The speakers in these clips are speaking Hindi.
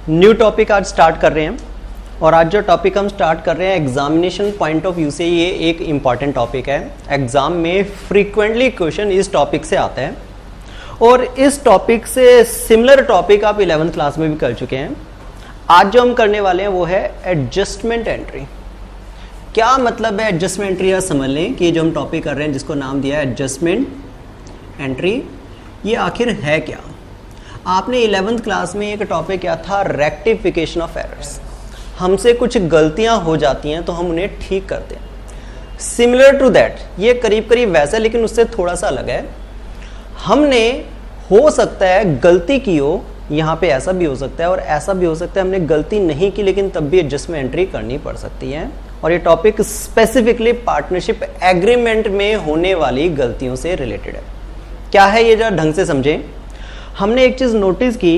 न्यू टॉपिक आज स्टार्ट कर रहे हैं और आज जो टॉपिक हम स्टार्ट कर रहे हैं एग्जामिनेशन पॉइंट ऑफ व्यू से ये एक इम्पॉर्टेंट टॉपिक है। एग्जाम में फ्रीक्वेंटली क्वेश्चन इस टॉपिक से आता है और इस टॉपिक से सिमिलर टॉपिक आप 11th क्लास में भी कर चुके हैं। आज जो हम करने वाले हैं वो है एडजस्टमेंट एंट्री। क्या मतलब है एडजस्टमेंट एंट्री, या समझ लें कि जो हम टॉपिक कर रहे हैं जिसको नाम दिया है एडजस्टमेंट एंट्री, ये आखिर है क्या। आपने 11th क्लास में एक टॉपिक क्या था, रेक्टिफिकेशन ऑफ एरर्स। हमसे कुछ गलतियां हो जाती हैं तो हम उन्हें ठीक करते हैं। सिमिलर टू दैट, ये करीब करीब वैसा लेकिन उससे थोड़ा सा अलग है। हमने हो सकता है गलती की हो, यहाँ पे ऐसा भी हो सकता है और ऐसा भी हो सकता है हमने गलती नहीं की लेकिन तब भी एडजस्टमेंट एंट्री करनी पड़ सकती है। और ये टॉपिक स्पेसिफिकली पार्टनरशिप एग्रीमेंट में होने वाली गलतियों से रिलेटेड है। क्या है ये, जरा ढंग से समझें। हमने एक चीज नोटिस की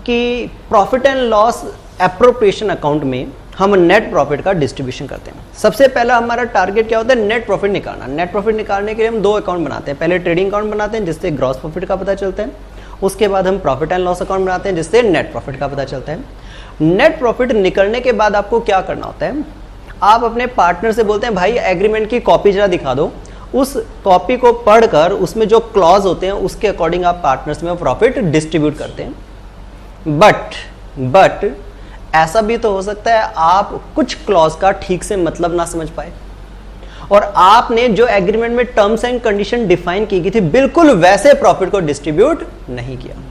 कि profit and loss appropriation account में हम नेट प्रॉफिट का डिस्ट्रीब्यूशन करते हैं। सबसे पहला हमारा टारगेट क्या होता है, नेट प्रॉफिट निकालना। नेट प्रॉफिट निकालने के लिए हम दो अकाउंट बनाते हैं। पहले ट्रेडिंग अकाउंट बनाते हैं जिससे ग्रॉस प्रॉफिट का पता चलता है, उसके बाद हम प्रॉफिट एंड लॉस अकाउंट बनाते हैं जिससे नेट प्रॉफिट का पता चलता है। नेट प्रॉफिट निकलने के बाद आपको क्या करना होता है, आप अपने पार्टनर से बोलते हैं भाई एग्रीमेंट की कॉपी जरा दिखा दो। उस कॉपी को पढ़कर उसमें जो क्लॉज होते हैं उसके अकॉर्डिंग आप पार्टनर्स में प्रॉफिट डिस्ट्रीब्यूट करते हैं। बट ऐसा भी तो हो सकता है आप कुछ क्लॉज का ठीक से मतलब ना समझ पाए और आपने जो एग्रीमेंट में टर्म्स एंड कंडीशन डिफाइन की गई थी बिल्कुल वैसे प्रॉफिट को डिस्ट्रीब्यूट नहीं किया।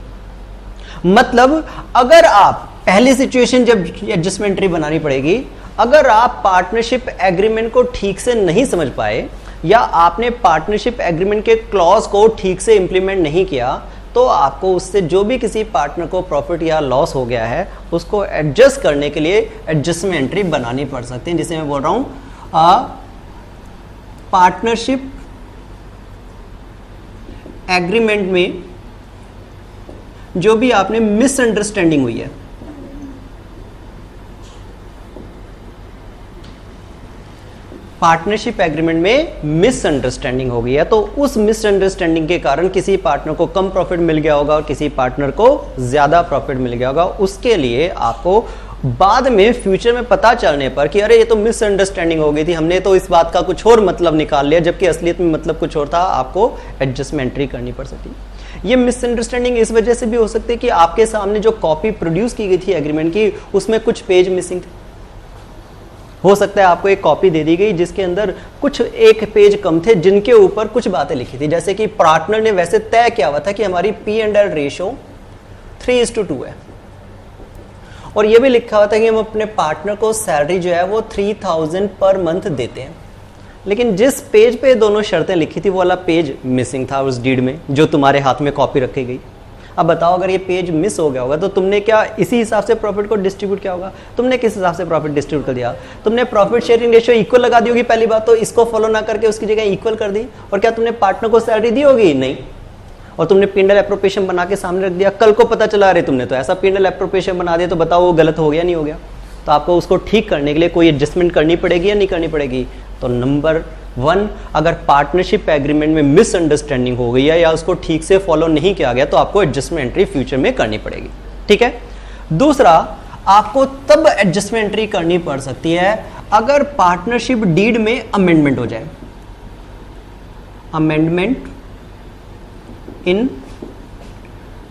मतलब अगर आप पहली सिचुएशन जब एडजस्टमेंट एंट्री बनानी पड़ेगी, अगर आप पार्टनरशिप एग्रीमेंट को ठीक से नहीं समझ पाए या आपने पार्टनरशिप एग्रीमेंट के क्लॉज को ठीक से इंप्लीमेंट नहीं किया तो आपको उससे जो भी किसी पार्टनर को प्रॉफिट या लॉस हो गया है उसको एडजस्ट करने के लिए एडजस्टमेंट एंट्री बनानी पड़ सकती है, जिसे मैं बोल रहा हूं पार्टनरशिप एग्रीमेंट में जो भी आपने मिसअंडरस्टैंडिंग हुई है, पार्टनरशिप एग्रीमेंट में मिसअंडरस्टैंडिंग हो गई है तो उस मिसअंडरस्टैंडिंग के कारण किसी पार्टनर को कम प्रॉफिट मिल गया होगा और किसी पार्टनर को ज्यादा प्रॉफिट मिल गया होगा। उसके लिए आपको बाद में फ्यूचर में पता चलने पर कि अरे ये तो मिसअंडरस्टैंडिंग हो गई थी, हमने तो इस बात का कुछ और मतलब निकाल लिया जबकि असलियत में मतलब कुछ और था, आपको एडजस्टमेंट एंट्री करनी पड़ सकती है। ये मिसअंडरस्टैंडिंग इस वजह से भी हो सकती है कि आपके सामने जो कॉपी प्रोड्यूस की गई थी एग्रीमेंट की उसमें कुछ पेज मिसिंग थे। हो सकता है आपको एक कॉपी दे दी गई जिसके अंदर कुछ एक पेज कम थे जिनके ऊपर कुछ बातें लिखी थी, जैसे कि पार्टनर ने वैसे तय किया हुआ था कि हमारी P&L रेशियो 3:2 है और यह भी लिखा हुआ था कि हम अपने पार्टनर को सैलरी जो है वो 3000 पर मंथ देते हैं। लेकिन जिस पेज पे दोनों शर्तें लिखी थी वो वाला पेज मिसिंग था उस डीड में जो तुम्हारे हाथ में कॉपी रखी गई। अब बताओ अगर ये पेज मिस हो गया होगा तो तुमने क्या इसी हिसाब से प्रॉफिट को डिस्ट्रीब्यूट किया होगा? तुमने किस हिसाब से प्रॉफिट डिस्ट्रीब्यूट कर दिया? तुमने प्रॉफिट शेयरिंग रेशियो इक्वल लगा दी होगी पहली बात तो, इसको फॉलो ना करके उसकी जगह इक्वल कर दी। और क्या तुमने पार्टनर को सैलरी दी होगी? नहीं। और तुमने P&L एप्रोप्रिएशन बना के सामने रख दिया, कल को पता चला रहे तुमने तो ऐसा P&L एप्रोप्रिएशन बना दिया तो बताओ वो गलत हो गया नहीं हो गया? तो आपको उसको ठीक करने के लिए कोई एडजस्टमेंट करनी पड़ेगी या नहीं करनी पड़ेगी? तो नंबर 1, अगर पार्टनरशिप एग्रीमेंट में मिसअंडरस्टैंडिंग हो गई है या उसको ठीक से फॉलो नहीं किया गया तो आपको एडजस्टमेंट एंट्री फ्यूचर में करनी पड़ेगी। ठीक है। दूसरा, आपको तब एडजस्टमेंट एंट्री करनी पड़ सकती है अगर पार्टनरशिप डीड में अमेंडमेंट हो जाए। अमेंडमेंट इन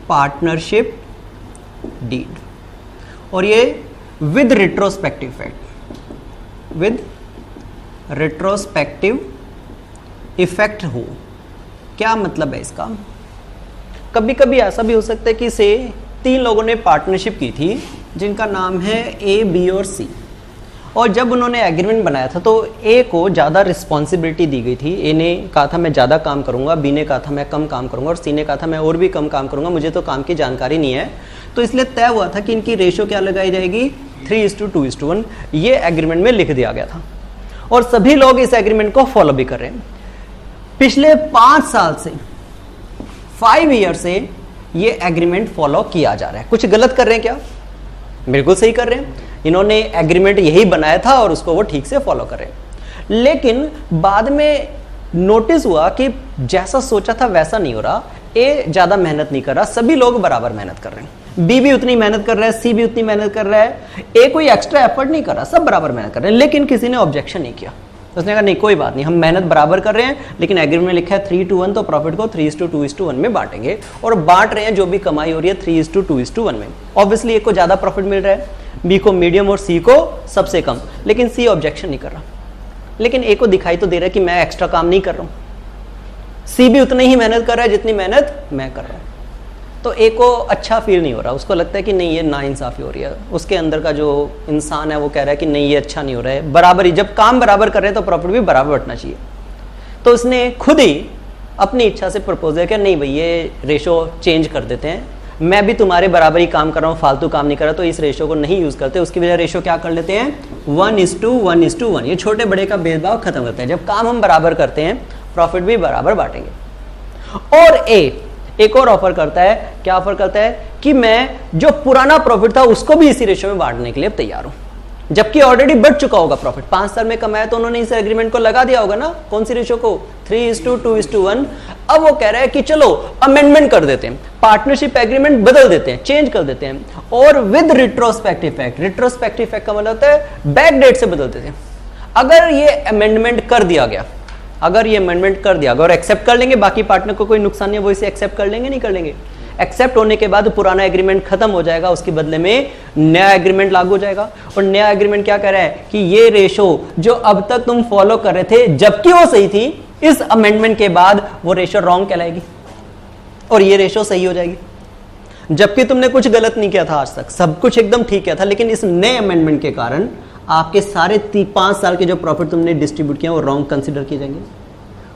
पार्टनरशिप डीड, और ये with retrospective effect, with retrospective effect हो। क्या मतलब है इसका? कभी कभी ऐसा भी हो सकता है कि से 3 लोगों ने पार्टनरशिप की थी जिनका नाम है ए, बी और सी, और जब उन्होंने एग्रीमेंट बनाया था तो ए को ज़्यादा रिस्पॉन्सिबिलिटी दी गई थी। ए ने कहा था मैं ज़्यादा काम करूंगा, बी ने कहा था मैं कम काम करूंगा और सी ने कहा था मैं और भी कम काम करूंगा, मुझे तो काम की जानकारी नहीं है। तो इसलिए तय हुआ था कि इनकी रेशियो क्या लगाई जाएगी, 3:2:1। ये एग्रीमेंट में लिख दिया गया था और सभी लोग इस एग्रीमेंट को फॉलो भी कर रहे हैं। पिछले 5 साल से, 5 ईयर से ये एग्रीमेंट फॉलो किया जा रहा है। कुछ गलत कर रहे हैं क्या? बिल्कुल सही कर रहे हैं। इन्होंने एग्रीमेंट यही बनाया था और उसको वो ठीक से फॉलो कर रहे हैं। लेकिन बाद में नोटिस हुआ कि जैसा सोचा था वैसा नहीं हो रहा। ए ज्यादा मेहनत नहीं कर रहा, सभी लोग बराबर मेहनत कर रहे हैं। बी भी उतनी मेहनत कर रहा है, सी भी उतनी मेहनत कर रहा है, ए कोई एक्स्ट्रा एफर्ट नहीं कर रहा, सब बराबर मेहनत कर रहे हैं, लेकिन किसी ने ऑब्जेक्शन नहीं किया। उसने कहा नहीं कोई बात नहीं, हम मेहनत बराबर कर रहे हैं, लेकिन एग्रीमेंट में लिखा है 3:1, तो प्रॉफिट को 3:2:1 में बांटेंगे, और बांट रहे हैं जो भी कमाई हो रही है 3:2:1 में। ऑब्वियसली ए को ज्यादा प्रॉफिट मिल रहा है, बी को मीडियम और सी को सबसे कम, लेकिन सी ऑब्जेक्शन नहीं कर रहा, लेकिन ए को दिखाई तो दे रहा है कि मैं एक्स्ट्रा काम नहीं कर रहा हूं। सी भी उतनी ही मेहनत कर रहा है जितनी मेहनत मैं कर रहा हूं, तो ए को अच्छा फील नहीं हो रहा, उसको लगता है कि नहीं ये नाइंसाफी हो रही है, उसके अंदर का जो इंसान है वो कह रहा है कि नहीं ये अच्छा नहीं हो रहा है, बराबर ही, जब काम बराबर कर रहे हैं तो प्रॉफिट भी बराबर बंटना चाहिए। तो उसने खुद ही अपनी इच्छा से प्रपोज किया, नहीं भाई ये रेशो चेंज कर देते हैं, मैं भी तुम्हारे बराबर ही काम कर रहा हूँ, फालतू काम नहीं कर रहा, तो इस रेशो को नहीं यूज करते, उसकी वजह रेशो क्या कर लेते हैं 1:1:1। ये छोटे बड़े का भेदभाव खत्म करते हैं, जब काम हम बराबर करते हैं प्रॉफिट भी बराबर बांटेंगे। और एक और ऑफर करता है, क्या ऑफर करता है कि मैं जो पुराना प्रॉफिट था उसको भी इसी रेशो में बांटने के लिए तैयार हूं, जबकि ऑलरेडी बढ़ चुका होगा प्रॉफिट, 5 साल में कमाया तो उन्होंने इस एग्रीमेंट को लगा दिया होगा ना, कौन सी रेशो को 3:2:1। अब वो कह रहा है कि चलो अमेंडमेंट कर देते हैं, पार्टनरशिप एग्रीमेंट बदल देते हैं, चेंज कर देते हैं, और with retrospective effect. Retrospective effect का मतलब होता है बैक डेट से बदल देते हैं। अगर ये अमेंडमेंट कर दिया गया, अगर ये अमेंडमेंट कर दिया गया और एक्सेप्ट कर लेंगे, बाकी पार्टनर को कोई नुकसान नहीं है, वो इसे एक्सेप्ट कर लेंगे, नहीं कर लेंगे, एक्सेप्ट होने के बाद पुराना एग्रीमेंट खत्म हो जाएगा, उसके बदले में नया एग्रीमेंट लागू हो जाएगा। और नया एग्रीमेंट क्या कह रहा है कि ये रेशो जो अब तक तुम फॉलो कर रहे थे जबकि वो सही थी, इस अमेंडमेंट के बाद वो रेशो रॉन्ग कहलाएगी और ये रेशो सही हो जाएगी, जबकि तुमने कुछ गलत नहीं किया था, आज तक सब कुछ एकदम ठीक किया था, लेकिन इस नए अमेंडमेंट के कारण आपके सारे 5 साल के जो प्रॉफिट तुमने डिस्ट्रीब्यूट किया वो रॉन्ग कंसिडर किए जाएंगे,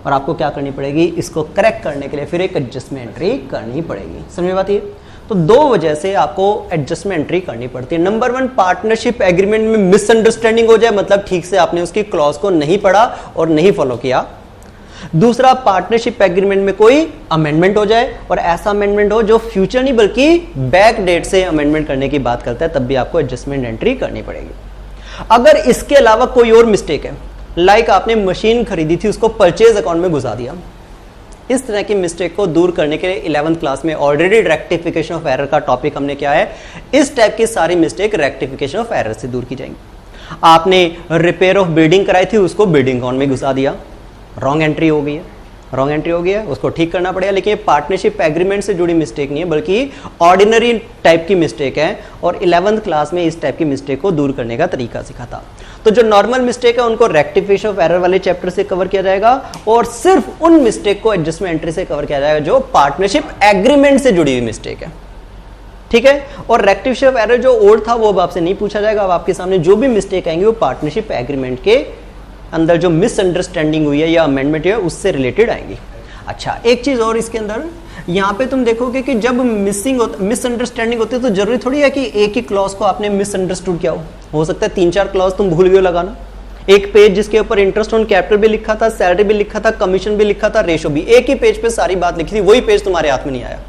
और आपको क्या करनी पड़ेगी, इसको करेक्ट करने के लिए फिर एक एडजस्टमेंट एंट्री करनी पड़ेगी। समझ में बात ये? तो 2 वजह से आपको एडजस्टमेंट एंट्री करनी पड़ती है। नंबर 1, पार्टनरशिप एग्रीमेंट में मिसअंडरस्टैंडिंग हो जाए, मतलब ठीक से आपने उसकी क्लॉज को नहीं पढ़ा और नहीं फॉलो किया। दूसरा, पार्टनरशिप एग्रीमेंट में कोई अमेंडमेंट हो जाए, और ऐसा अमेंडमेंट हो जो फ्यूचर नहीं बल्कि बैक डेट से अमेंडमेंट करने की बात करता है, तब भी आपको एडजस्टमेंट एंट्री करनी पड़ेगी। अगर इसके अलावा कोई और मिस्टेक है, लाइक आपने मशीन खरीदी थी उसको परचेज अकाउंट में घुसा दिया, इस तरह की मिस्टेक को दूर करने के लिए 11th क्लास में ऑलरेडी रेक्टिफिकेशन ऑफ एरर का टॉपिक हमने क्या है, इस टाइप की सारी मिस्टेक रेक्टिफिकेशन ऑफ एरर से दूर की जाएंगी। आपने रिपेयर ऑफ बिल्डिंग कराई थी, उसको बिल्डिंग अकाउंट में घुसा दिया, रॉन्ग एंट्री हो गई है, रॉन्ग एंट्री हो गया, उसको ठीक करना पड़ेगा। लेकिन ये पार्टनरशिप एग्रीमेंट से जुड़ी मिस्टेक नहीं है, बल्कि ऑर्डिनरी टाइप की मिस्टेक है, और 11th क्लास में इस टाइप की मिस्टेक को दूर करने का तरीका सिखा था। तो जो नॉर्मल मिस्टेक है उनको रेक्टिफिकेशन ऑफ एरर वाले चैप्टर से कवर किया जाएगा, और सिर्फ उन मिस्टेक को एडजस्टमेंट एंट्री से कवर किया जाएगा जो पार्टनरशिप एग्रीमेंट से जुड़ी हुई मिस्टेक है, ठीक है। और रेक्टिफिकेशन ऑफ एरर जो ओल्ड था वो अब आपसे नहीं पूछा जाएगा, अब आपके सामने जो भी मिस्टेक आएंगे वो पार्टनरशिप एग्रीमेंट के अंदर जो मिसअंडरस्टैंडिंग हुई है या अमेंडमेंट है उससे रिलेटेड आएंगी। अच्छा, एक चीज और इसके अंदर, यहाँ पे तुम देखोगे कि जब मिसअंडरस्टैंडिंग होती है तो जरूरी थोड़ी है कि एक ही क्लॉज को आपने मिसअंडरस्टूड किया हो सकता है 3-4 क्लॉज तुम भूल गए लगाना। एक पेज जिसके ऊपर इंटरेस्ट ऑन कैपिटल भी लिखा था, सैलरी भी लिखा था, कमीशन भी लिखा था, रेशो भी, एक ही पेज पे सारी बात लिखी थी, वही पेज तुम्हारे हाथ में नहीं आया,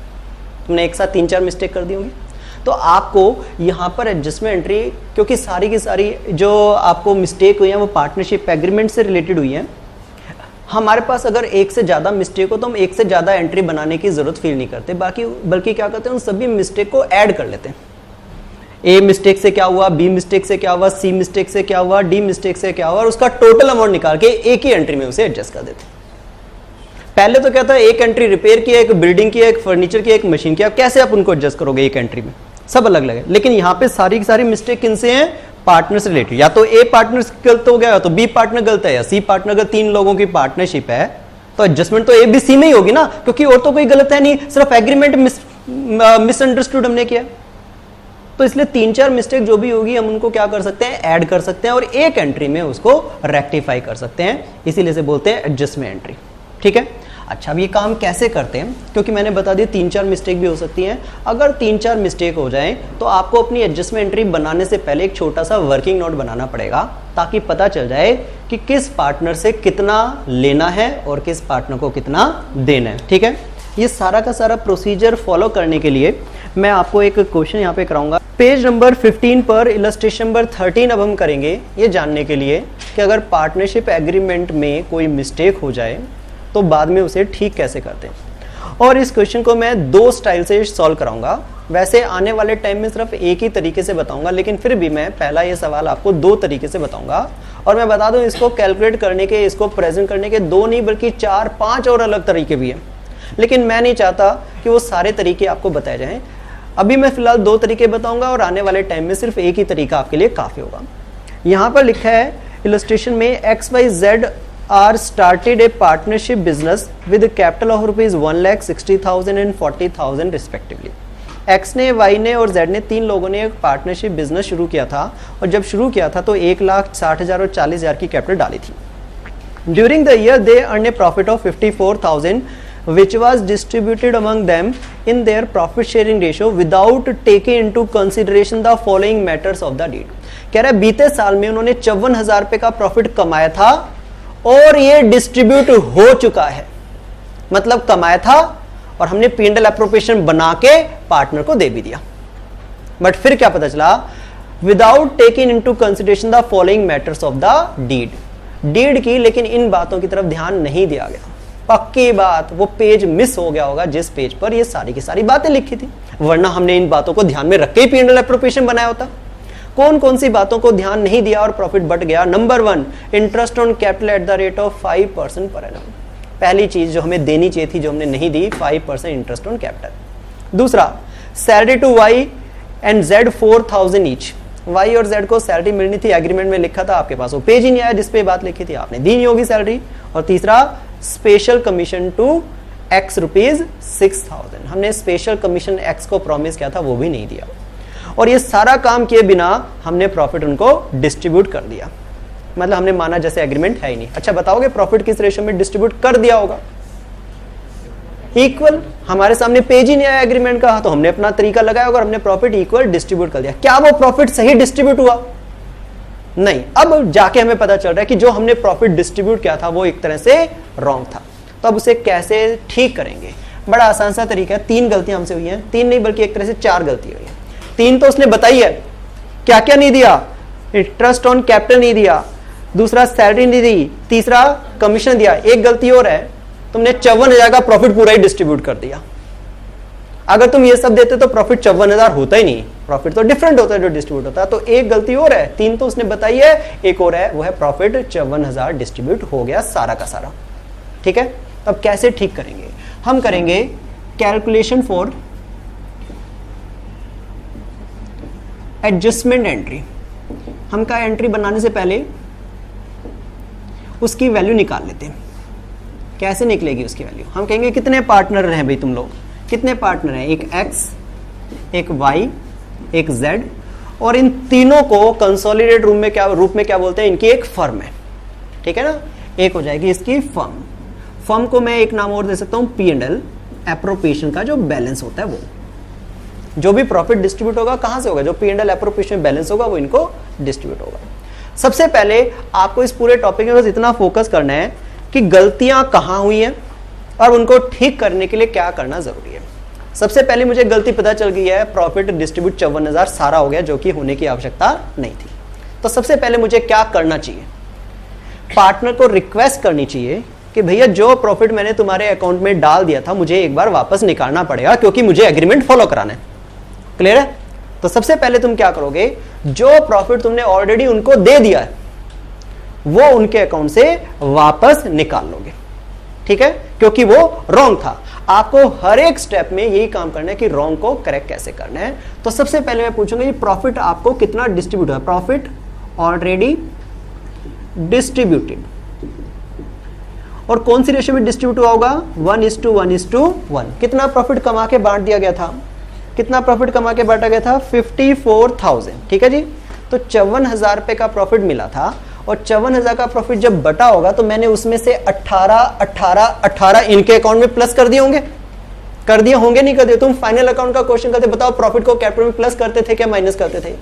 तुमने एक साथ 3-4 मिस्टेक कर दी होंगी। तो आपको यहाँ पर एडजस्टमेंट एंट्री, क्योंकि सारी की सारी जो आपको मिस्टेक हुई है वो पार्टनरशिप एग्रीमेंट से रिलेटेड हुई है। हमारे पास अगर एक से ज़्यादा मिस्टेक हो तो हम एक से ज़्यादा एंट्री बनाने की ज़रूरत फील नहीं करते, बल्कि क्या करते हैं, उन सभी मिस्टेक को ऐड कर लेते हैं। ए मिस्टेक से क्या हुआ, बी मिस्टेक से क्या हुआ, सी मिस्टेक से क्या हुआ, डी मिस्टेक से क्या हुआ, और उसका टोटल अमाउंट निकाल के एक ही एंट्री में उसे एडजस्ट कर देते हैं। पहले तो क्या था, एक एंट्री रिपेयर किया, एक बिल्डिंग की, एक फर्नीचर की, एक मशीन की, कैसे आप उनको एडजस्ट करोगे एक एंट्री में, सब अलग अलग है। लेकिन यहाँ पे सारी की सारी मिस्टेक किनसे हैं, पार्टनर से रिलेटेड। या तो ए पार्टनर गलत हो गया, या तो बी पार्टनर गलत है, या सी पार्टनर, अगर 3 लोगों की पार्टनरशिप है तो एडजस्टमेंट तो ए बी सी में ही होगी ना, क्योंकि और तो कोई गलत है नहीं, सिर्फ एग्रीमेंट मिसअंडरस्टूड हमने किया। तो इसलिए 3-4 मिस्टेक जो भी होगी हम उनको क्या कर सकते हैं, ऐड कर सकते हैं, और एक एंट्री में उसको रेक्टिफाई कर सकते हैं, इसीलिए से बोलते हैं एडजस्टमेंट एंट्री, ठीक है। अच्छा, अब ये काम कैसे करते हैं, क्योंकि मैंने बता दिया 3-4 मिस्टेक भी हो सकती हैं। अगर 3-4 मिस्टेक हो जाएं तो आपको अपनी एडजस्टमेंट एंट्री बनाने से पहले एक छोटा सा वर्किंग नोट बनाना पड़ेगा, ताकि पता चल जाए कि किस पार्टनर से कितना लेना है और किस पार्टनर को कितना देना है, ठीक है। ये सारा का सारा प्रोसीजर फॉलो करने के लिए मैं आपको एक क्वेश्चन यहाँ पे कराऊंगा। पेज नंबर 15 पर इलस्ट्रेशन नंबर 13 अब हम करेंगे ये जानने के लिए कि अगर पार्टनरशिप एग्रीमेंट में कोई मिस्टेक हो जाए तो बाद में उसे ठीक कैसे करते हैं। और इस क्वेश्चन को मैं दो स्टाइल से सॉल्व कराऊंगा। वैसे आने वाले टाइम में सिर्फ एक ही तरीके से बताऊंगा, लेकिन फिर भी मैं पहला ये सवाल आपको दो तरीके से बताऊंगा। और मैं बता दूं, इसको कैलकुलेट करने के, इसको प्रेजेंट करने के दो नहीं बल्कि 4-5 और अलग तरीके भी हैं, लेकिन मैं नहीं चाहता कि वो सारे तरीके आपको बताए जाएं। अभी मैं फिलहाल दो तरीके बताऊंगा और आने वाले टाइम में सिर्फ एक ही तरीका आपके लिए काफी होगा। यहां पर लिखा है इलस्ट्रेशन में XYZ are started a partnership business with capital of rupees 1,60,000 and 40,000 respectively. X ने, Y ने और Z ने, तीन लोगों ने एक पार्टनरशिप बिजनेस शुरू किया था, और जब शुरू किया था तो 1,60,000 और 40,000 की कैपिटल डाली थी। During the year they earn A profit of 54,000 which was distributed among them in their profit sharing ratio without taking into consideration the following matters of the deed। कह रहा है बीते साल में उन्होंने 54,000 रुपए का प्रॉफिट कमाया था और ये डिस्ट्रीब्यूट हो चुका है, मतलब कमाया था और हमने P&L एप्रोप्रिएशन बना के पार्टनर को दे भी दिया। बट फिर क्या पता चला, without taking into consideration the following matters of the deed की, लेकिन इन बातों की तरफ ध्यान नहीं दिया गया। पक्की बात, वो पेज मिस हो गया होगा जिस पेज पर ये सारी की सारी बातें लिखी थी, वरना हमने इन बातों को ध्यान में रख के ही P&L एप्रोप्रिएशन बनाया होता। कौन कौन सी बातों को ध्यान नहीं दिया और प्रॉफिट बढ़ गया? Number 1, interest on capital at the rate of 5% per annum. पहली चीज जो हमें देनी चाहिए थी, जो हमने नहीं दी, 5% इंटरेस्ट ऑन कैपिटल। दूसरा, salary to Y and Z 4,000 each. Y और जेड को सैलरी मिलनी थी, एग्रीमेंट में लिखा था, आपके पास वो पेज ही नहीं आया जिसपे बात लिखी थी, आपने दी नहीं होगी सैलरी। और तीसरा, special commission to X rupees 6,000। हमने स्पेशल कमीशन एक्स को प्रॉमिस किया था, वो भी नहीं दिया। और ये सारा काम किए बिना हमने प्रॉफिट उनको डिस्ट्रीब्यूट कर दिया, मतलब हमने माना जैसे एग्रीमेंट है ही नहीं। अच्छा बताओगे प्रॉफिट किस रेशियो में डिस्ट्रीब्यूट कर दिया होगा? इक्वल। हमारे सामने पेज ही नहीं आया एग्रीमेंट का, तो हमने अपना तरीका लगाया और हमने प्रॉफिट इक्वल डिस्ट्रीब्यूट कर दिया। क्या वो प्रॉफिट सही डिस्ट्रीब्यूट हुआ? नहीं। अब जाके हमें पता चल रहा है कि जो हमने प्रॉफिट डिस्ट्रीब्यूट किया था वो एक तरह से रॉन्ग था। तो अब उसे कैसे ठीक करेंगे? बड़ा आसान सा तरीका है। 3 गलतियां हमसे हुई हैं, 3 नहीं बल्कि एक तरह से 4 गलती हुई है। 3 तो उसने बताई है, क्या क्या नहीं दिया? इंटरेस्ट ऑन कैपिटल नहीं दिया, दूसरा सैलरी नहीं दी, तीसरा कमीशन दिया। एक गलती और है, तुमने 54,000 का प्रॉफिट पूरा ही डिस्ट्रीब्यूट कर दिया। अगर तुम ये सब देते तो प्रॉफिट 54,000 होता ही नहीं, प्रॉफिट तो डिफरेंट होता है जो डिस्ट्रीब्यूट होता है। तो एक गलती और है, 3 तो उसने बताई है, एक और है, वो है प्रॉफिट 54,000 डिस्ट्रीब्यूट हो गया सारा का सारा। ठीक है, अब कैसे ठीक करेंगे? हम करेंगे कैलकुलेशन फॉर एडजस्टमेंट एंट्री। हम का एंट्री बनाने से पहले उसकी वैल्यू निकाल लेते हैं। कैसे निकलेगी उसकी वैल्यू? हम कहेंगे कितने पार्टनर हैं भाई तुम लोग, कितने पार्टनर हैं? एक X, एक Y, एक Z, और इन तीनों को कंसोलिडेट रूप में क्या बोलते हैं? इनकी एक फर्म है। ठीक है ना, एक हो जाएगी इसकी फर्म। फर्म को मैं एक नाम और दे सकता हूं, P&L एप्रोप्रिएशन का जो बैलेंस होता है, वो जो भी प्रॉफिट डिस्ट्रीब्यूट होगा कहां से होगा? जो P&L एप्रोप्रिएशन बैलेंस होगा वो इनको डिस्ट्रीब्यूट होगा। सबसे पहले आपको इस पूरे टॉपिक में बस इतना फोकस करना है कि गलतियां कहां हुई हैं और उनको ठीक करने के लिए क्या करना जरूरी है। सबसे पहले मुझे गलती पता चल गई है, प्रॉफिट डिस्ट्रीब्यूट 54,000 सारा हो गया, जो कि होने की आवश्यकता नहीं थी। तो सबसे पहले मुझे क्या करना चाहिए? पार्टनर को रिक्वेस्ट करनी चाहिए कि भैया जो प्रॉफिट मैंने तुम्हारे अकाउंट में डाल दिया था मुझे एक बार वापस निकालना पड़ेगा, क्योंकि मुझे एग्रीमेंट फॉलो कराना है। क्लियर है? तो सबसे पहले तुम क्या करोगे? जो प्रॉफिट तुमने ऑलरेडी उनको दे दिया है वो उनके अकाउंट से वापस निकाल लोगे। ठीक है, क्योंकि वो रॉन्ग था। आपको हर एक स्टेप में यही काम करना है कि रॉन्ग को करेक्ट कैसे करना है। तो सबसे पहले मैं पूछूंगा ये प्रॉफिट आपको कितना डिस्ट्रीब्यूट हुआ? प्रॉफिट ऑलरेडी डिस्ट्रीब्यूटेड, और कौन सी रेशियो में डिस्ट्रीब्यूट हुआ होगा? 1:1:1। कितना प्रॉफिट कमा के बांट दिया गया था? कितना प्रॉफिट कमा के बांटा गया था? 54,000। ठीक है जी, तो 54,000 रुपए का प्रॉफिट मिला था, और 54,000 का प्रॉफिट जब बटा होगा तो मैंने उसमें से 18 इनके अकाउंट में प्लस कर दिए होंगे। कर दिए होंगे, नहीं कर दिए? तुम फाइनल अकाउंट का क्वेश्चन करते, बताओ प्रॉफिट को कैपिटल में प्लस करते थे क्या माइनस करते थे?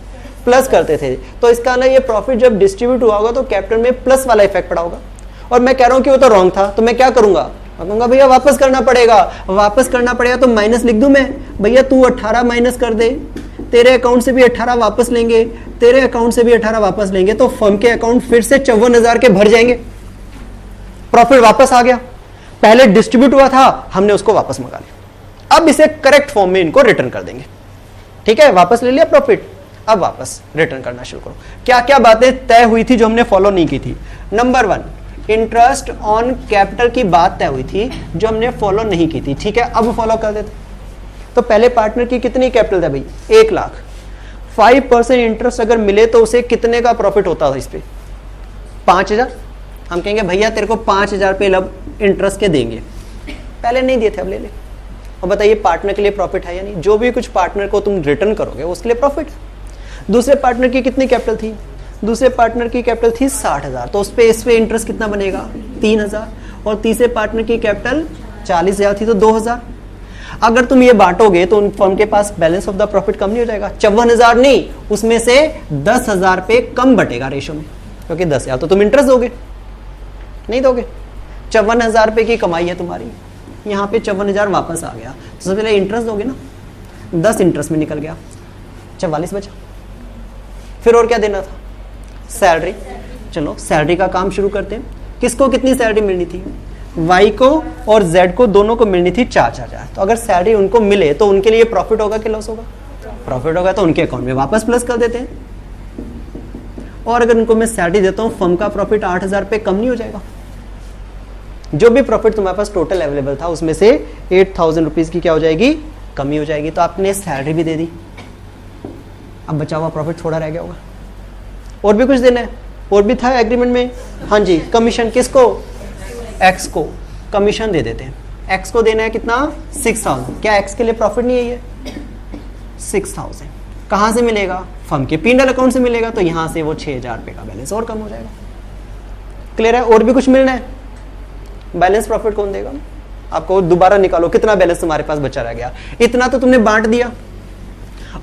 प्लस करते थे। तो इसका ना ये प्रॉफिट जब डिस्ट्रीब्यूट हुआ होगा तो कैपिटल में प्लस वाला इफेक्ट पड़ा होगा। और मैं कह रहा हूं कि वो तो रॉन्ग था, तो मैं क्या करूंगा? मैं कहूंगा भैया वापस करना पड़ेगा। वापस करना पड़ेगा तो माइनस लिख दूं मैं, भैया तू 18 माइनस कर दे, तेरे अकाउंट से भी 18 वापस लेंगे, तेरे अकाउंट से भी 18 वापस लेंगे, तो फर्म के अकाउंट फिर से 54,000 के भर जाएंगे। प्रॉफिट वापस आ गया। पहले डिस्ट्रीब्यूट हुआ था, हमने उसको वापस मंगा लिया, अब इसे करेक्ट फॉर्म में इनको रिटर्न कर देंगे। ठीक है, वापस ले लिया प्रॉफिट, अब वापस रिटर्न करना शुरू करो। क्या क्या बातें तय हुई थी जो हमने फॉलो नहीं की थी? नंबर 1, इंटरेस्ट ऑन कैपिटल की बात तय हुई थी जो हमने फॉलो नहीं की थी। ठीक है, अब फॉलो कर देते। तो पहले पार्टनर की कितनी कैपिटल था भाई? 1 लाख। 5% इंटरेस्ट अगर मिले तो उसे कितने का प्रॉफिट होता था इस पे? 5000। हम कहेंगे भैया तेरे को 5000 पे लब इंटरेस्ट के देंगे, पहले नहीं दिए थे, अब ले ले। और बताइए पार्टनर के लिए प्रॉफिट है या नहीं? जो भी कुछ पार्टनर को तुम रिटर्न करोगे उसके लिए प्रॉफिट। दूसरे पार्टनर की कितनी कैपिटल थी? दूसरे पार्टनर की कैपिटल थी 60,000, तो उस पे इंटरेस्ट कितना बनेगा? 3000। और तीसरे पार्टनर की कैपिटल 40,000 थी, तो 2000। अगर तुम ये बांटोगे तो उन फर्म के पास बैलेंस ऑफ द प्रॉफिट कम नहीं हो जाएगा? 54,000 नहीं, उसमें से 10,000 पे कम बटेगा रेशो में, क्योंकि 10,000 तो तुम इंटरेस्ट दोगे, नहीं दोगे। 54,000 रुपए की कमाई है तुम्हारी, यहाँ पे 54,000 वापस आ गया, तो सबसे पहले इंटरेस्ट दोगे ना, 10 इंटरेस्ट में निकल गया, 44 बचा। फिर और क्या देना था? सैलरी। चलो सैलरी का काम शुरू करते हैं। किसको कितनी सैलरी मिलनी थी? वाई को और जेड को, दोनों को मिलनी थी 4,000। तो अगर सैलरी उनको मिले तो उनके लिए प्रॉफिट होगा कि लॉस होगा? प्रॉफिट होगा, तो उनके अकाउंट में वापस प्लस कर देते हैं। और अगर उनको मैं सैलरी देता हूं, फर्म का प्रॉफिट 8,000 पे कम नहीं हो जाएगा? जो भी प्रॉफिट तुम्हारे पास टोटल अवेलेबल था उसमें से 8,000 रुपीज की क्या हो जाएगी? कमी हो जाएगी। तो आपने सैलरी भी दे दी, अब बचा हुआ प्रॉफिट थोड़ा रह गया होगा। और भी कुछ देना है? और भी था एग्रीमेंट में? हाँ जी, कमीशन। किसको? एक्स को कमीशन दे देते हैं। एक्स को देना है कितना? 6,000। क्या एक्स के लिए प्रॉफिट नहीं है ये? 6,000 कहां से मिलेगा? फर्म के P&L अकाउंट से मिलेगा, तो यहां से वो 6,000 रुपए का बैलेंस और कम हो जाएगा। क्लियर है? और भी कुछ मिलना है? बैलेंस प्रॉफिट कौन देगा? आपको दोबारा निकालो कितना बैलेंस तुम्हारे पास बचा रह गया। इतना तो तुमने बांट दिया,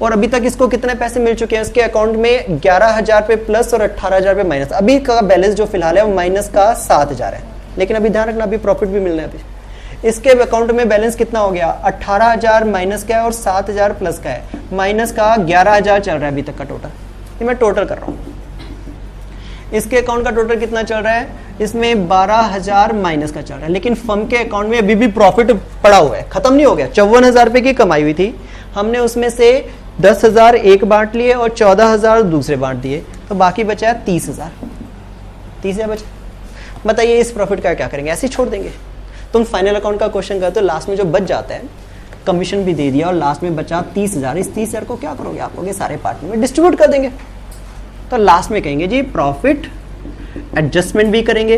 और अभी तक इसको कितने पैसे मिल चुके हैं? इसके अकाउंट में 11,000 पे प्लस और 18,000 पे माइनस। अभी का बैलेंस जो फिलहाल है वो माइनस का 7,000 है, लेकिन अभी ध्यान रखना अभी प्रॉफिट भी मिलना है। अभी इसके अकाउंट में बैलेंस कितना हो गया? 18,000 माइनस का है और 7,000 प्लस का है। माइनस का 11,000 चल रहा है अभी तक का टोटल, ये मैं टोटल कर रहा हूँ। इसके अकाउंट का टोटल कितना चल रहा है? इसमें 12,000 माइनस का चल रहा है, लेकिन फर्म के अकाउंट में अभी भी प्रॉफिट पड़ा हुआ है, खत्म नहीं हो गया। 54,000 रुपए की कमाई हुई थी, हमने उसमें से 10,000 एक बांट लिए और 14,000 दूसरे बांट दिए, तो बाकी बचा 30,000। 30,000 बचा। बताइए इस प्रॉफिट का क्या करेंगे? ऐसे ही छोड़ देंगे? तुम फाइनल अकाउंट का क्वेश्चन करते हो, लास्ट में जो बच जाता है, कमीशन भी दे दिया और लास्ट में बचा 30,000। इस 30,000 को क्या करोगे? आप लोग सारे पार्टनर में डिस्ट्रीब्यूट कर देंगे। तो लास्ट में कहेंगे जी प्रॉफिट एडजस्टमेंट भी करेंगे,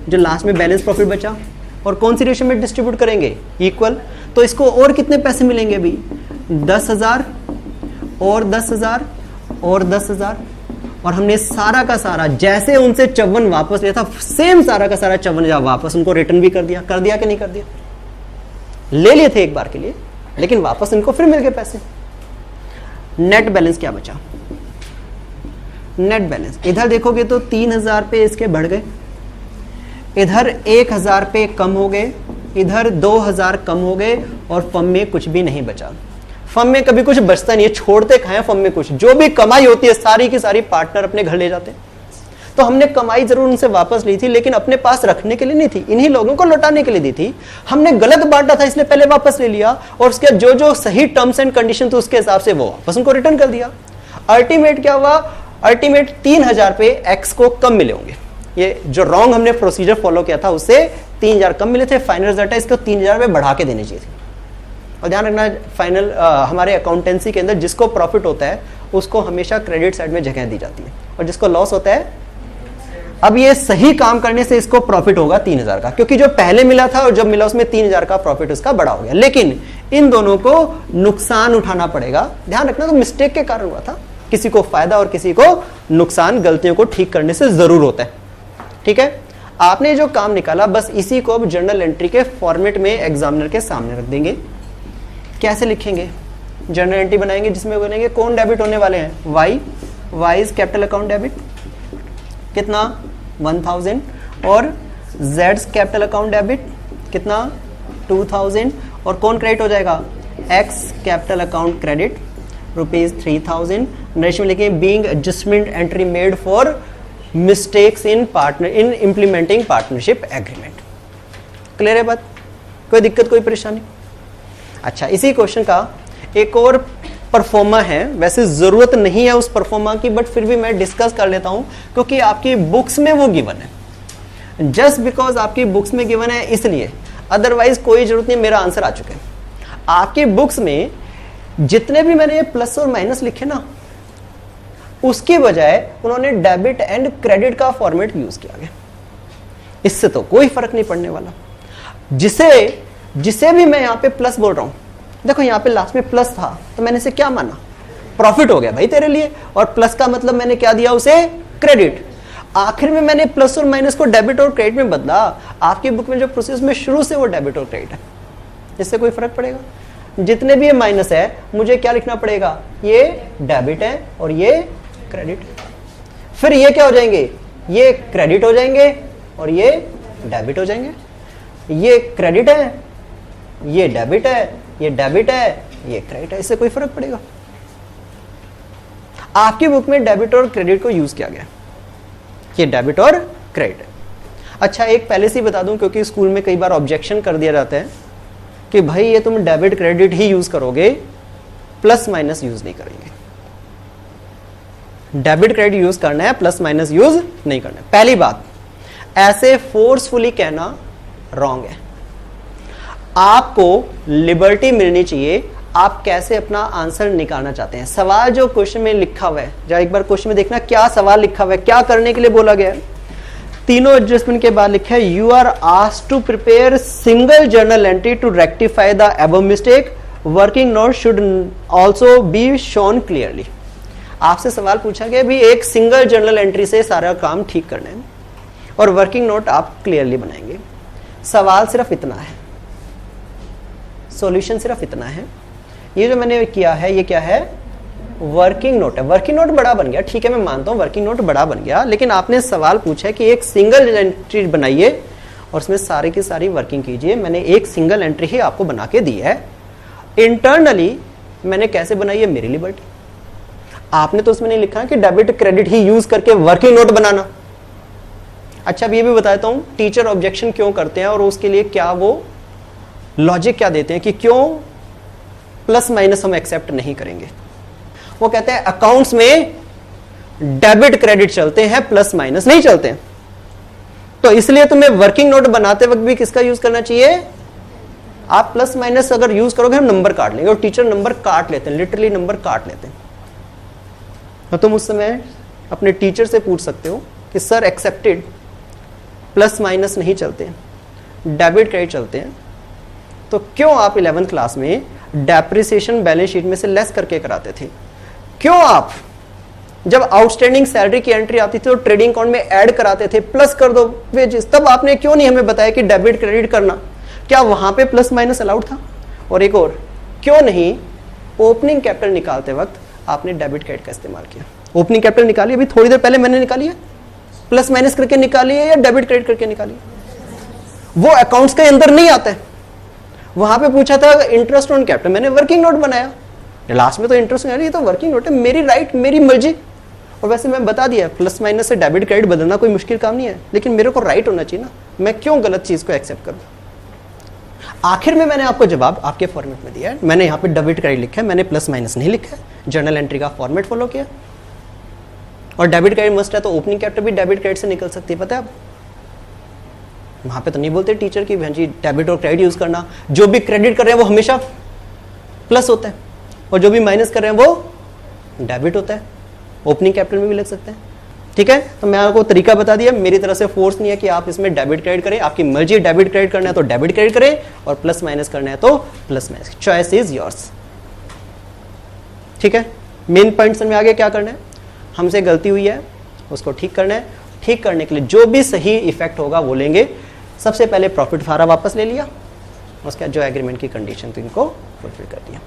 जो लास्ट में बैलेंस प्रॉफिट बचा, और कौन सी रेशियो में डिस्ट्रीब्यूट करेंगे? इक्वल। तो इसको और कितने पैसे मिलेंगे? अभी 10,000 और 10,000 और 10,000, और हमने सारा का सारा जैसे उनसे 54 वापस लिया था, सेम सारा का सारा 54,000 वापस उनको रिटर्न भी कर दिया। कर दिया कि नहीं कर दिया? ले लिए थे एक बार के लिए, लेकिन वापस इनको फिर मिल गए पैसे। नेट बैलेंस क्या बचा? नेट बैलेंस इधर देखोगे तो 3,000 पे इसके बढ़ गए, इधर 1,000 पे कम हो गए, इधर 2,000 कम हो गए, और फर्म में कुछ भी नहीं बचा। फर्म में कभी कुछ बचता नहीं है, छोड़ते खाएं फर्म में कुछ। जो भी कमाई होती है सारी की सारी पार्टनर अपने घर ले जाते हैं। तो हमने कमाई जरूर उनसे वापस ली थी, लेकिन अपने पास रखने के लिए नहीं थी, इन्हीं लोगों को लौटाने के लिए दी थी। हमने गलत बांटा था इसलिए पहले वापस ले लिया, और उसके जो जो सही टर्म्स एंड कंडीशन थे उसके हिसाब से वो वापस उनको रिटर्न कर दिया। अल्टीमेट क्या हुआ? अल्टीमेट 3,000 पे एक्स को कम मिले होंगे। ये जो रॉन्ग हमने प्रोसीजर फॉलो किया था उससे 3,000 कम मिले थे। फाइनल रिजल्ट है इसको 3,000 पे बढ़ा के देने चाहिए थे। और ध्यान रखना फाइनल हमारे अकाउंटेंसी के अंदर जिसको प्रॉफिट होता है उसको हमेशा क्रेडिट साइड में जगह दी जाती है, और जिसको लॉस होता है, अब ये सही काम करने से इसको प्रॉफिट होगा 3,000 का, क्योंकि जो पहले मिला था और जब मिला उसमें 3,000 का प्रॉफिट उसका बड़ा हो गया। लेकिन इन दोनों को नुकसान उठाना पड़ेगा। ध्यान रखना, तो मिस्टेक के कारण हुआ था, किसी को फायदा और किसी को नुकसान, गलतियों को ठीक करने से जरूर होता है। ठीक है, आपने जो काम निकाला बस इसी को अब जर्नल एंट्री के फॉर्मेट में एग्जामिनर के सामने रख देंगे। कैसे लिखेंगे? जर्नल एंट्री बनाएंगे जिसमें बोलेंगे कौन डेबिट होने वाले हैं? Y. Y is capital account debit, कितना? 1,000, और जेड्स कैपिटल अकाउंट डेबिट कितना? 2,000, और कौन क्रेडिट हो जाएगा? X capital account credit ₹3,000। Ratio में लिखेंगे being adjustment entry made for mistakes in implementing partnership agreement. Clear है बात? कोई दिक्कत, कोई परेशानी? अच्छा, इसी क्वेश्चन का एक और परफॉर्मा है, वैसे जरूरत नहीं है उस परफॉर्मा की, बट फिर भी मैं डिस्कस कर लेता हूं क्योंकि आपकी बुक्स में वो गिवन है। जस्ट बिकॉज आपकी बुक्स में गिवन है इसलिए, अदरवाइज कोई जरूरत नहीं, मेरा आंसर आ चुका है। आपकी बुक्स में जितने भी मैंने ये प्लस और माइनस लिखे ना, उसकी बजाय उन्होंने डेबिट एंड क्रेडिट का फॉर्मेट यूज किया गया। इससे तो कोई फर्क नहीं पड़ने वाला। जिसे भी मैं यहां पे प्लस बोल रहा हूं, देखो यहां पे लास्ट में प्लस था तो मैंने इसे क्या माना, प्रॉफिट हो गया भाई तेरे लिए, और प्लस का मतलब मैंने क्या दिया उसे, क्रेडिट। आखिर में मैंने प्लस और माइनस को डेबिट और क्रेडिट में बदला। आपकी बुक में जो प्रोसेस में शुरू से वो डेबिट और क्रेडिट है, इससे कोई फर्क पड़ेगा? जितने भी ये माइनस है मुझे क्या लिखना पड़ेगा, ये डेबिट है और ये क्रेडिट। फिर ये क्या हो जाएंगे, ये क्रेडिट हो जाएंगे और ये डेबिट हो जाएंगे। ये क्रेडिट है, ये डेबिट है, ये डेबिट है, ये क्रेडिट है, इससे कोई फर्क पड़ेगा? आपकी बुक में डेबिट और क्रेडिट को यूज किया गया, ये डेबिट और क्रेडिट। अच्छा, एक पहले से ही बता दूं क्योंकि स्कूल में कई बार ऑब्जेक्शन कर दिया जाता है कि भाई ये तुम डेबिट क्रेडिट ही यूज करोगे, प्लस माइनस यूज नहीं करेंगे। डेबिट क्रेडिट यूज करना है, प्लस माइनस यूज नहीं करना है। पहली बात, ऐसे फोर्सफुली कहना रॉन्ग है। आपको लिबर्टी मिलनी चाहिए, आप कैसे अपना आंसर निकालना चाहते हैं। सवाल जो क्वेश्चन में लिखा हुआ है, जरा एक बार क्वेश्चन में देखना क्या सवाल लिखा हुआ है, क्या करने के लिए बोला गया है। तीनों एडजस्टमेंट के बाद लिखा है, you are asked to prepare single journal entry to rectify the above mistake, working note should also be shown clearly. आपसे सवाल पूछा गया भी एक सिंगल जर्नल एंट्री से सारा काम ठीक करना है और वर्किंग नोट आप क्लियरली बनाएंगे। सवाल सिर्फ इतना है, सॉल्यूशन सिर्फ इतना है। ये जो मैंने किया है ये क्या है, वर्किंग नोट है। वर्किंग नोट बड़ा बन गया, ठीक है मैं मानता हूं वर्किंग नोट बड़ा बन गया, लेकिन आपने सवाल पूछा है कि एक सिंगल एंट्री बनाइए और उसमें सारी की सारी वर्किंग कीजिए। मैंने एक सिंगल एंट्री ही आपको बना के दी है। इंटरनली मैंने कैसे बनाई है, मेरी लिबर्टी। आपने तो उसमें नहीं लिखा कि डेबिट क्रेडिट ही यूज करके वर्किंग नोट बनाना। अच्छा, अब ये भी बताता हूं टीचर ऑब्जेक्शन क्यों करते हैं और उसके लिए क्या वो लॉजिक क्या देते हैं कि क्यों प्लस माइनस हम एक्सेप्ट नहीं करेंगे। वो कहते हैं अकाउंट्स में डेबिट क्रेडिट चलते हैं, प्लस माइनस नहीं चलते हैं, तो इसलिए तुम्हें वर्किंग नोट बनाते वक्त भी किसका यूज करना चाहिए। आप प्लस माइनस अगर यूज करोगे हम नंबर काट लेंगे, और टीचर नंबर काट लेते हैं, लिटरली नंबर काट लेते हैं। तो तुम उस समय अपने टीचर से पूछ सकते हो कि सर एक्सेप्टेड, प्लस माइनस नहीं चलते, डेबिट क्रेडिट चलते हैं, तो क्यों आप 11th क्लास में डेप्रिसिएशन बैलेंस शीट में से लेस करके कराते थे? क्यों आप जब आउटस्टैंडिंग सैलरी की एंट्री आती थी तो ट्रेडिंग अकाउंट में ऐड कराते थे, प्लस कर दो वेजेस, तब आपने क्यों नहीं हमें बताया कि डेबिट क्रेडिट करना? क्या वहां पे प्लस माइनस अलाउड था? और एक और, क्यों नहीं ओपनिंग कैपिटल निकालते वक्त आपने डेबिट क्रेडिट का इस्तेमाल किया? ओपनिंग कैपिटल निकाली अभी थोड़ी देर पहले मैंने निकाली है, प्लस माइनस करके निकाली है या डेबिट क्रेडिट करके निकाली है? वो अकाउंट्स के अंदर नहीं आता है। वहां पे पूछा था इंटरेस्ट ऑन कैपिटल, मैंने वर्किंग नोट बनाया, लास्ट में तो इंटरेस्ट, ये तो वर्किंग नोट है, मेरी राइट, मेरी मर्जी। और वैसे मैं बता दिया प्लस माइनस से डेबिट क्रेडिट बदलना कोई मुश्किल काम नहीं है, लेकिन मेरे को राइट होना चाहिए ना, मैं क्यों गलत चीज को एक्सेप्ट करूं? आखिर में मैंने आपको जवाब आपके फॉर्मेट में दिया है। मैंने यहाँ पे डेबिट क्रेडिट लिखा है, मैंने प्लस माइनस नहीं लिखा है, जर्नल एंट्री का फॉर्मेट फॉलो किया। और डेबिट क्रेडिट मस्ट है तो ओपनिंग कैपिटल भी डेबिट क्रेडिट से निकल सकती है, पता है आप? वहां पे तो नहीं बोलते टीचर की भाई जी डेबिट और क्रेडिट यूज करना, जो भी क्रेडिट कर रहे हैं वो हमेशा प्लस होता है और जो भी माइनस कर रहे हैं वो डेबिट होता है। ओपनिंग कैपिटल में भी लग सकते हैं, ठीक है? तो मैं आपको तरीका बता दिया, मेरी तरफ से फोर्स नहीं है कि आप इसमें डेबिट क्रेडिट करें, आपकी मर्जी, डेबिट क्रेडिट करना है तो डेबिट क्रेडिट करें और प्लस माइनस करना है तो plus minus, choice is yours, ठीक है? मेन पॉइंट समझ में आ गया क्या करना है? हमसे गलती हुई है उसको ठीक करना है, ठीक करने के लिए जो भी सही इफेक्ट होगा वो लेंगे। सबसे पहले प्रॉफिट सारा वापस ले लिया, उसके बाद जो एग्रीमेंट की कंडीशन थी इनको फुलफिल कर दिया।